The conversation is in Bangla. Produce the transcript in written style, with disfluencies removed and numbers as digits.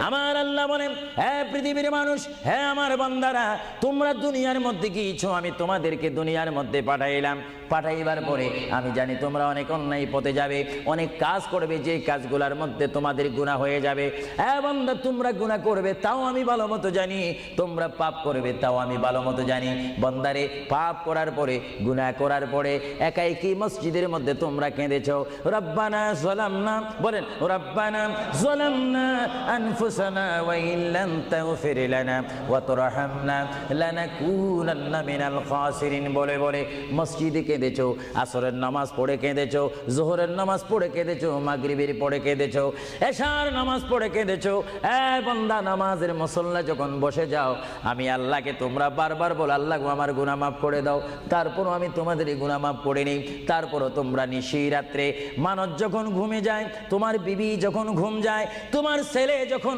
আমার আল্লাহ বলেন, হে পৃথিবীর মানুষ, হে আমার বান্দারা, তোমরা দুনিয়ার মধ্যে গিয়েছো, আমি তোমাদেরকে দুনিয়ার মধ্যে পাঠাইলাম। পাঠাইবার পরে আমি জানি তোমরা অনেক অন্যায় পথে যাবে, অনেক কাজ করবে, যে কাজগুলোর মধ্যে তোমাদের গুনাহ হয়ে যাবে। হ্যাঁ বান্দা, তোমরা গুনাহ করবে তাও আমি ভালো মতো জানি, তোমরা পাপ করবে তাও আমি ভালো মতো জানি। বান্দারে, পাপ করার পরে, গুনাহ করার পরে একাই কি মসজিদের মধ্যে তোমরা কেঁদেছো, রব্বানা যালামনা, বলেন রব্বানা যালামনা আনফুসানা ওয়া ইল্লাম তাগফির লানা ওয়া তুরহামনা লানাকুনান্না মিনাল খাসিরিন বলে বলে মসজিদে কেঁদেছো, আসরের নামাজ পড়ে কেঁদেছো, যোহরের নামাজ পড়ে কেঁদেছো, মাগরিবের পড়ে কেঁদেছো, এশার নামাজ পড়ে কেঁদেছো। এ বান্দা, নামাজের মুসল্লা যখন বসে যাও, আমি আল্লাহকে তোমরা বারবার বল, আল্লাহ আমার গুনাহ মাফ করে দাও। তারপরও আমি তোমাদের গুনাহ মাফ করে নেই। তারপরও তোমরা নিশি রাত্রে, মানুষ যখন ঘুমে যায়, তোমার বিবি যখন ঘুম যায়, তোমার ছেলে যখন